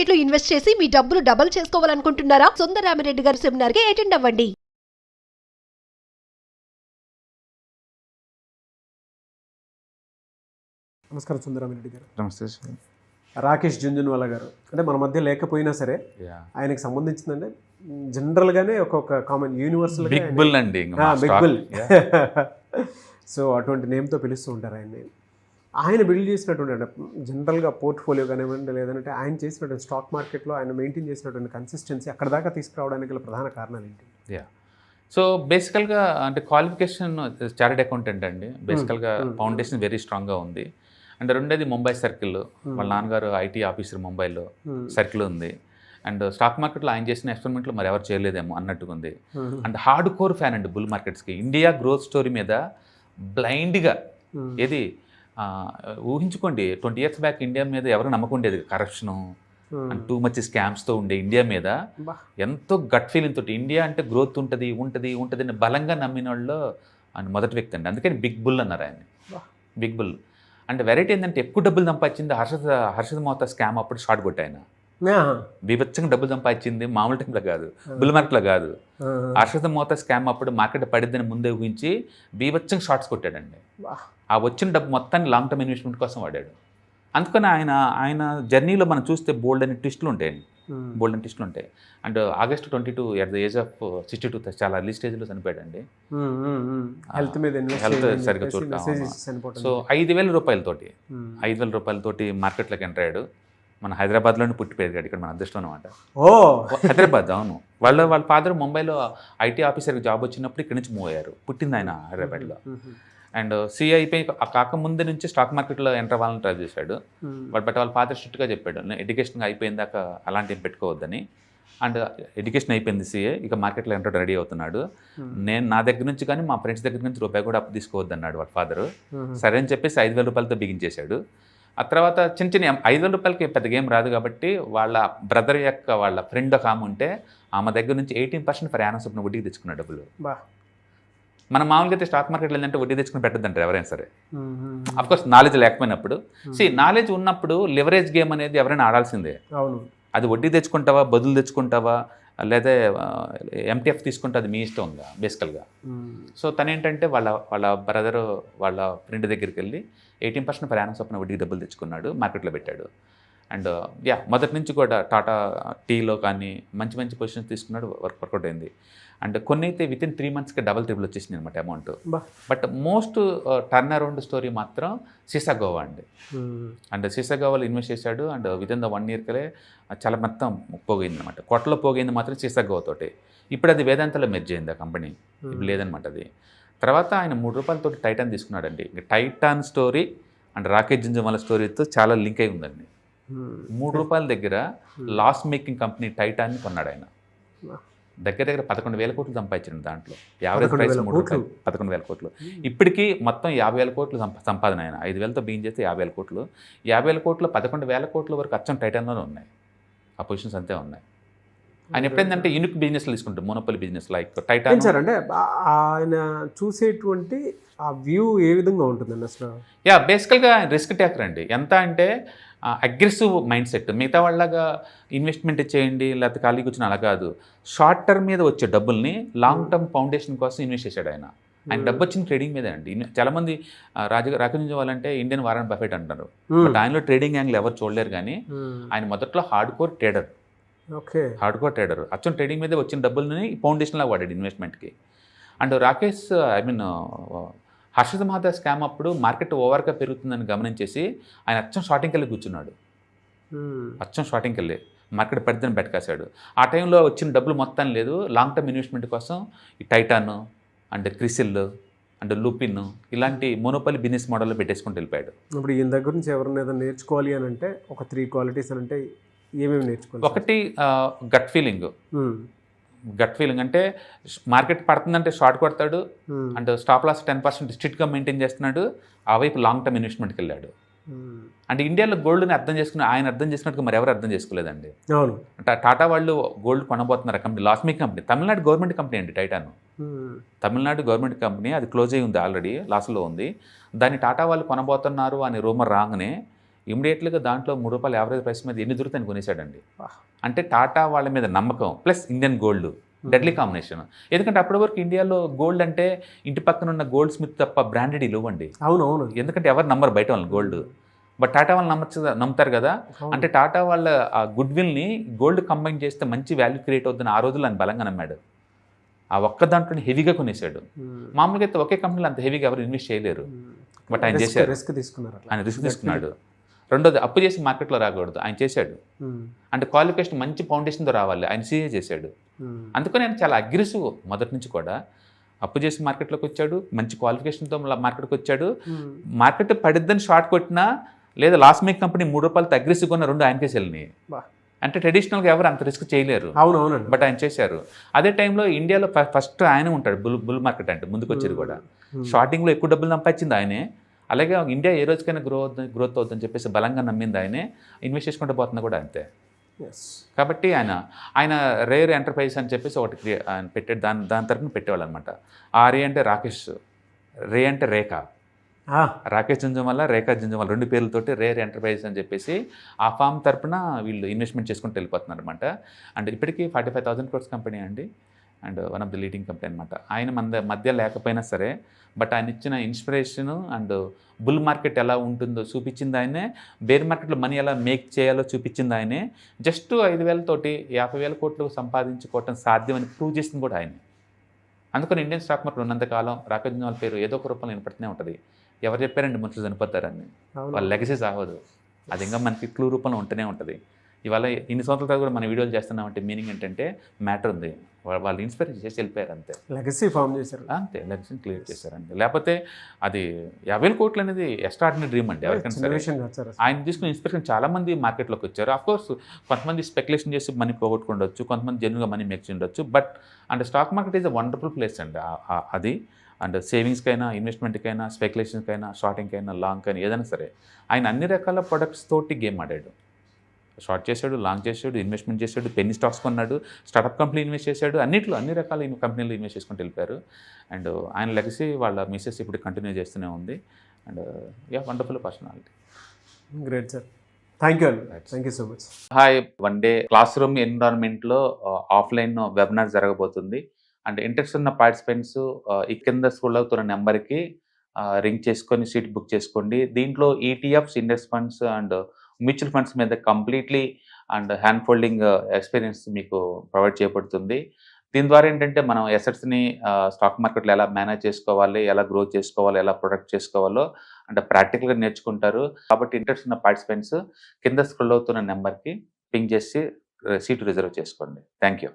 Market లో invest చేసి మీ డబ్బులు డబుల్ చేసుకోవాలనుకుంటున్నారా? సుందరరామిరెడ్డి గారి సెమినార్ కి అటెండ్ అవ్వండి. నమస్కారం సుందరరామిరెడ్డి గారు. నమస్తే. రాకేష్ జుంజున్వాలా గారు అంటే మన మధ్య లేకపోయినా సరే ఆయనకు సంబంధించిందంటే జనరల్గానే ఒక్కొక్క కామన్ యూనివర్సల్ బిగ్ బుల్ అండి, బిగ్ బుల్. సో అటువంటి నేమ్తో పిలుస్తూ ఉంటారు ఆయన్ని. ఆయన బిల్డ్ చేసినటువంటి అంటే జనరల్గా పోర్ట్ఫోలియో కానివ్వండి, లేదంటే ఆయన చేసినటువంటి స్టాక్ మార్కెట్లో ఆయన మెయింటైన్ చేసినటువంటి కన్సిస్టెన్సీ అక్కడ దాకా తీసుకురావడానికి గల ప్రధాన కారణాలు ఏంటి? సో బేసికల్గా అంటే క్వాలిఫికేషన్ చార్టెడ్ అకౌంటెంట్ అండి. బేసికల్గా ఫౌండేషన్ వెరీ స్ట్రాంగ్గా ఉంది. అండ్ రెండేది ముంబై సర్కిల్, వాళ్ళ నాన్నగారు ఐటీ ఆఫీసర్ ముంబైలో సర్కిల్ ఉంది. అండ్ స్టాక్ మార్కెట్లో ఆయన చేసిన ఎక్స్పెరిమెంట్లో మరి ఎవరు చేయలేదేమో అన్నట్టుగా ఉంది. అండ్ హార్డ్ కోర్ ఫ్యాన్ అండి బుల్ మార్కెట్స్కి. ఇండియా గ్రోత్ స్టోరీ మీద బ్లైండ్గా ఏది ఊహించుకోండి, 20 years బ్యాక్ ఇండియా మీద ఎవరు నమ్మకం ఉండేది? కరప్షను అండ్ టూ మచ్ స్కామ్స్తో ఉండే ఇండియా మీద ఎంతో గట్ ఫీలింగ్ తోటి ఇండియా అంటే గ్రోత్ ఉంటుంది ఉంటుంది ఉంటుంది అని బలంగా నమ్మిన వాళ్ళు ఆయన మొదటి వ్యక్తి అండి. అందుకని బిగ్ బుల్ అన్నారు ఆయన్ని, బిగ్ బుల్. అండ్ వెరైటీ ఏంటంటే ఎక్కువ డబ్బులు సంపాదించింది హర్షద్ మోతా స్కామ్ అప్పుడు షార్ట్ కొట్టి ఆయన బీభత్సంగా డబ్బులు సంపాదించింది మామూలు టైంలో కాదు, బుల్ మార్కెట్లో కాదు. హర్షద్ మోతా స్కామ్ అప్పుడు మార్కెట్ పడిద్దని ముందే ఊహించి బీభత్సంగా షార్ట్స్ కొట్టాడండి. ఆ వచ్చిన డబ్బు మొత్తాన్ని లాంగ్ టర్మ్ ఇన్వెస్ట్మెంట్ కోసం వాడాడు. అందుకని ఆయన జర్నీలో మనం చూస్తే బోల్డ్ అని ట్విస్టులు ఉంటాయండి, బోల్డ్ అని ట్విస్టులు ఉంటాయి. And August 22 at the age of 62 చాలా ఎర్లీ స్టేజ్లో చనిపోయాడండి. హెల్త్ సరిగ్గా చూడక. సో 5,000 రూపాయలతోటి 5,000 రూపాయలతోటి మార్కెట్లోకి ఎంటర్ అయ్యాడు. మన హైదరాబాద్లోనే పుట్టి పెరిగాడు, ఇక్కడ మన అదృష్టం అనమాట. హైదరాబాద్, అవును. వాళ్ళ ఫాదర్ ముంబైలో ఐటీ ఆఫీసర్కి జాబ్ వచ్చినప్పుడు ఇక్కడ నుంచి మూవ్ అయ్యారు. పుట్టింది ఆయన హైదరాబాద్లో. అండ్ సిఏ అయిపోయి కాకముందు నుంచి స్టాక్ మార్కెట్లో ఎంటర్ అవ్వాలని ట్రై చేశాడు. బట్ వాళ్ళ ఫాదర్ స్ట్రిక్ట్గా చెప్పాడు, ఎడ్యుకేషన్ అయిపోయిన దాకా అలాంటివి పెట్టుకోవద్దని. అండ్ ఎడ్యుకేషన్ అయిపోయింది సిఏ, ఇక మార్కెట్లో ఎంటర్ రెడీ అవుతున్నాడు. నేను నా దగ్గర నుంచి కానీ మా ఫ్రెండ్స్ దగ్గర నుంచి రూపాయి కూడా అప్పు తీసుకోవద్దు అన్నాడు వాళ్ళ ఫాదరు. సరే అని చెప్పేసి 5,000 రూపాయలతో బిగించేశాడు. ఆ తర్వాత చిన్న చిన్న 5,000 రూపాయలకి పెద్ద గేమ్ రాదు కాబట్టి వాళ్ళ బ్రదర్ యొక్క వాళ్ళ ఫ్రెండ్ ఒక ఆమె ఉంటే ఆమె దగ్గర నుంచి 18% ఫర్ యానం చొప్పున వడ్డీకి తెచ్చుకున్న డబ్బులు. మనం మామూలుగా అయితే స్టాక్ మార్కెట్లో ఏంటంటే వడ్డీ తెచ్చుకుని పెట్టద్దంటారు ఎవరైనా సరే, అఫ్కోర్స్ నాలెడ్జ్ లేకపోయినప్పుడు. నాలెడ్జ్ ఉన్నప్పుడు లివరేజ్ గేమ్ అనేది ఎవరైనా ఆడాల్సిందే. అది వడ్డీ తెచ్చుకుంటావా, బదులు తెచ్చుకుంటావా, లేదా ఎంటీఎఫ్ తీసుకుంటే అది మీ ఇష్టం ఉందా బేసికల్గా. సో తనేంటంటే వాళ్ళ బ్రదరు వాళ్ళ ఫ్రెండ్ దగ్గరికి వెళ్ళి 18% ఫర్ యానం చొప్పున వడ్డీకి డబ్బులు తెచ్చుకున్నాడు, మార్కెట్లో పెట్టాడు. అండ్ మొదటి నుంచి కూడా టాటా టీలో కానీ మంచి మంచి పొజిషన్స్ తీసుకున్నాడు, వర్కౌట్ అయింది. అండ్ కొన్ని అయితే వితిన్ 3 monthsకి డబల్ ట్రిబుల్ వచ్చేసింది అనమాట amount. But most turn around story మాత్రం సీసా గోవా అండి. అండ్ సీసా గోవాలో ఇన్వెస్ట్ చేశాడు. అండ్ వితిన్ ద 1 yearకే చాలా మొత్తం పోగైంది అనమాట. కొట్టలో పోగైంది మాత్రం సీసా గోవాతోటి. ఇప్పుడు అది వేదాంతలో మెర్జ్ అయింది ఆ కంపెనీ, ఇప్పుడు లేదనమాట అది. తర్వాత ఆయన 3 రూపాయలతోటి టైటాన్ తీసుకున్నాడండి. Titan story and Rakesh Jhunjhunwala స్టోరీతో చాలా లింక్ అయి ఉందండి. 3 రూపాయల దగ్గర లాస్ మేకింగ్ కంపెనీ టైటాన్ని కొన్నాడు ఆయన. దగ్గర 11,000 కోట్లు సంపాదించాడు దాంట్లో. యావరేజ్ ప్రైస్ 3 రూపాయలు, 11,000 కోట్లు. ఇప్పటికీ మొత్తం 50,000 కోట్లు సంపాదన. ఆయన 5,000తో బిగిన్ చేస్తే 50,000 కోట్లు. 50,000 కోట్లు 11,000 కోట్ల వరకు అచ్చం టైటాన్లోనే ఉన్నాయి. ఆ పొజిషన్స్ అంతే ఉన్నాయి. ఆయన ఎప్పుడైందంటే యూనిక్ బిజినెస్లు తీసుకుంటారు, మోనోపలి బిజినెస్ లైక్ టైటాన్. అంటే ఆయన చూసేటువంటి ఆ వ్యూ ఏ విధంగా ఉంటుందండి అసలు? బేసికల్గా రిస్క్ టేకర్ అండి. ఎంత అంటే అగ్రెసివ్ మైండ్ సెట్. మిగతా వాళ్ళగా ఇన్వెస్ట్మెంట్ చేయండి లేకపోతే ఖాళీ కూర్చొని అలా కాదు. షార్ట్ టర్మ్ మీద వచ్చే డబ్బుల్ని లాంగ్ టర్మ్ ఫౌండేషన్ కోసం ఇన్వెస్ట్ చేశాడు ఆయన. ఆయన డబ్బు వచ్చిన ట్రేడింగ్ మీదే అండి. చాలామంది రాకేష్ జుంజున్వాలా అంటే ఇండియన్ వారన్ బఫెట్ అంటారు. బట్ ఆయనలో ట్రేడింగ్ యాంగిల్ ఎవరు చూడలేరు. కానీ ఆయన మొదట్లో హార్డ్ కోర్ ట్రేడర్. అచ్చం ట్రేడింగ్ మీద వచ్చిన డబ్బుల్ని ఫౌండేషన్లా వాడాడు ఇన్వెస్ట్మెంట్కి. అండ్ రాకేష్ హర్షద్ మోతా స్కామ్ అప్పుడు మార్కెట్ ఓవర్గా పెరుగుతుందని గమనించేసి ఆయన అచ్చం షార్టింగ్కి వెళ్ళి కూర్చున్నాడు. అచ్చం షార్టింగ్కి వెళ్ళి మార్కెట్ పడిద్దని బెట్కాశాడు. ఆ టైంలో వచ్చిన డబ్బులు మొత్తం లేదు, లాంగ్ టర్మ్ ఇన్వెస్ట్మెంట్ కోసం ఈ Titan and CRISIL and Lupin ఇలాంటి మోనోపలి బిజినెస్ మోడల్లో పెట్టేసుకుంటూ వెళ్ళిపోయాడు. ఇప్పుడు ఈయన దగ్గర నుంచి ఎవరైనా ఏదైనా నేర్చుకోవాలి అని అంటే ఒక 3 qualities అని అంటే ఏమేమి నేర్చుకోవాలి? ఒకటి గట్ ఫీలింగ్ అంటే మార్కెట్ పడుతుందంటే షార్ట్ కొడతాడు. అండ్ స్టాప్ లాస్ 10% స్ట్రిక్ట్గా మెయింటైన్ చేస్తున్నాడు. ఆ వైపు లాంగ్ టర్మ్ ఇన్వెస్ట్మెంట్కి వెళ్ళాడు. అంటే ఇండియాలో గోల్డ్ని అర్థం చేసుకున్నట్టుగా మరి ఎవరు అర్థం చేసుకోలేదండి. టాటా వాళ్ళు గోల్డ్ కొనబోతున్నారు company, loss making company. Tamil Nadu government company అండి టైటాన్. తమిళనాడు గవర్నమెంట్ కంపెనీ, అది క్లోజ్ అయ్యి ఉంది, ఆల్రెడీ లాస్లో ఉంది. దాన్ని టాటా వాళ్ళు కొనబోతున్నారు అని రూమర్ రాగానే ఇమీడియట్గా దాంట్లో ₹3 యావరేజ్ ప్రైస్ మీద ఎన్ని దొరుకుతాయని కొనేసాడండి. అంటే టాటా వాళ్ళ మీద నమ్మకం plus Indian gold deadly combination. ఎందుకంటే అప్పటి వరకు ఇండియాలో గోల్డ్ అంటే ఇంటి పక్కన ఉన్న గోల్డ్ స్మిత్ తప్ప బ్రాండెడ్ ఇవ్వండి. అవునవును. ఎందుకంటే ఎవరు నమ్మరు బయట వాళ్ళని గోల్డ్. బట్ టాటా వాళ్ళు నమ్ముతారు కదా. అంటే టాటా వాళ్ళ ఆ గుడ్ విల్ని గోల్డ్ కంబైన్ చేస్తే మంచి వాల్యూ క్రియేట్ అవుతుందని ఆ రోజుల్లో ఆయన బలంగా నమ్మాడు. ఆ ఒక్క దాంట్లో హెవీగా కొనేసాడు. మామూలుగా అయితే ఒకే కంపెనీలో అంత హెవీగా ఎవరు ఇన్వెస్ట్ చేయలేరు. బట్ ఆయన చేశారు, రిస్క్ తీసుకున్నారు. ఆయన రిస్క్ తీసుకున్నాడు. రెండోది అప్పు చేసి మార్కెట్లో రాకూడదు, ఆయన చేశాడు. అంటే క్వాలిఫికేషన్ మంచి ఫౌండేషన్తో రావాలి, ఆయన సీఏ చేశాడు. అందుకని ఆయన చాలా అగ్రెసివ్ మొదటి నుంచి కూడా. అప్పు చేసి మార్కెట్లోకి వచ్చాడు, మంచి క్వాలిఫికేషన్తో మార్కెట్కి వచ్చాడు. మార్కెట్ పడిద్దని షార్ట్ కొట్టినా లేదా లాస్ మేక్ కంపెనీ ₹3 అగ్రెసివ్గా ఉన్న 2 ఆయనకే వెళ్ళినాయి. అంటే ట్రెడిషనల్గా ఎవరు అంత రిస్క్ చేయలేరు. అవునవునండి. బట్ ఆయన చేశారు. అదే టైంలో ఇండియాలో ఫస్ట్ ఆయన ఉంటాడు బుల్ మార్కెట్ అంటే ముందుకు వచ్చేది కూడా. షార్టింగ్లో ఎక్కువ డబ్బులు సంపాదించింది ఆయనే. అలాగే ఇండియా ఏ రోజుకైనా గ్రోత్ అవుతుందని చెప్పేసి బలంగా నమ్మింది ఆయనే. ఇన్వెస్ట్ చేసుకుంటూ పోతున్నా కూడా అంతే. కాబట్టి ఆయన రేర్ ఎంటర్ప్రైజ్ అని చెప్పేసి ఒకటి ఆయన పెట్టాడు. దాని తరఫున పెట్టేవాళ్ళు అనమాట. ఆర్ఏ అంటే రాకేష్, రే అంటే రేఖ. రాకేష్ జుంజున్వాలా, రేఖా జుంజున్వాలా 2 పేర్లతోటి రేర్ ఎంటర్ప్రైజెస్ అని చెప్పేసి ఆ ఫామ్ తరపున వీళ్ళు ఇన్వెస్ట్మెంట్ చేసుకుంటూ వెళ్ళిపోతున్నారు అనమాట. అండ్ ఇప్పటికీ 45,000 crores కంపెనీ అండి. And one of the leading company అనమాట. ఆయన మధ్య లేకపోయినా సరే, బట్ ఆయన ఇచ్చిన ఇన్స్పిరేషను అండ్ బుల్ మార్కెట్ ఎలా ఉంటుందో చూపించింది ఆయనే. బేర్ మార్కెట్లో మనీ ఎలా మేక్ చేయాలో చూపించింది ఆయనే. జస్ట్ 5,000 తోటి 50,000 కోట్లు సంపాదించుకోవటం సాధ్యమని ప్రూవ్ చేసింది కూడా ఆయనే. అందుకని ఇండియన్ స్టాక్ మార్కెట్ ఉన్నంతకాలం రాకేష్ జుంజున్వాలా పేరు ఏదో ఒక రూపంలో వినపడుతూనే ఉంటుంది. ఎవరు చెప్పారండి మనుషులు చనిపోతారని? వాళ్ళ లెగసీ సాగదు. అది ఇంకా మనకి క్లూ రూపంలో ఉంటూనే ఉంటుంది. ఇవాళ ఇన్ని సంవత్సరాలు కూడా మనం వీడియోలు చేస్తున్నామంటే మీనింగ్ ఏంటంటే మ్యాటర్ ఉంది. వాళ్ళు ఇన్స్పైర్ చేసి వెళ్ళిపోయారు అంతే. లెగసీ ఫామ్ చేశారు అంతే, లెగసీని క్లియర్ చేశారండి. లేకపోతే అది 50,000 కోట్లు అనేది ఎక్స్ట్రాడినరీ డ్రీమ్ అండి ఎవరికైనా సరే. ఆయన తీసుకున్న ఇన్స్పిరేషన్ చాలామంది మార్కెట్లోకి వచ్చారు. అఫ్కోర్స్ కొంతమంది స్పెక్యులేషన్ చేసి మనీ పోగొట్టుకుండొచ్చు, కొంతమంది జెన్యున్గా మనీ మేక్ చేయొచ్చు. But and stock market is a wonderful place అండి అది. అండ్ సేవింగ్స్కైనా, ఇన్వెస్ట్మెంట్కైనా, స్పెక్యులేషన్కైనా, షార్టింగ్కైనా, లాంగ్కైనా ఏదైనా సరే ఆయన అన్ని రకాల ప్రొడక్ట్స్ తోటి గేమ్ ఆడాడు. షార్ట్ చేశాడు, లాంగ్ చేశాడు, ఇన్వెస్ట్మెంట్ చేశాడు, పెన్నీ స్టాక్స్ కొన్నాడు, స్టార్టప్ కంపెనీ ఇన్వెస్ట్ చేశాడు, అన్ని రకాల కంపెనీలు ఇన్వెస్ట్ చేసుకుంటూ వెళ్ళిపోయారు. అండ్ ఆయన లెగసీ వాళ్ళ మిసెస్ ఇప్పుడు కంటిన్యూ చేస్తూనే ఉంది. And wonderful personality. Great sir, thank you అండి. Thank you so much. Hi, one day classroom ఎన్విరాన్మెంట్లో ఆఫ్లైన్ వెబినార్ జరగబోతుంది. అండ్ ఇంట్రెస్ట్ ఉన్న పార్టిసిపెంట్స్ ఈ కింద స్క్రోల్ అవుతున్న నెంబర్కి రింగ్ చేసుకొని సీట్ బుక్ చేసుకోండి. దీంట్లో ETFs, index funds and mutual funds మీద completely and hand holding experience మీకు ప్రొవైడ్ చేయబడుతుంది. దీని ద్వారా ఏంటంటే మనం ఎసెట్స్ని స్టాక్ మార్కెట్లో ఎలా మేనేజ్ చేసుకోవాలి, ఎలా గ్రో చేసుకోవాలి, ఎలా ప్రొడక్ట్ చేసుకోవాలో అంటే ప్రాక్టికల్గా నేర్చుకుంటారు. కాబట్టి ఇంట్రెస్ట్ ఉన్న పార్టిసిపెంట్స్ కింద స్క్రోల్ అవుతున్న నెంబర్కి పింగ్ చేసి సీటు రిజర్వ్ చేసుకోండి. Thank you.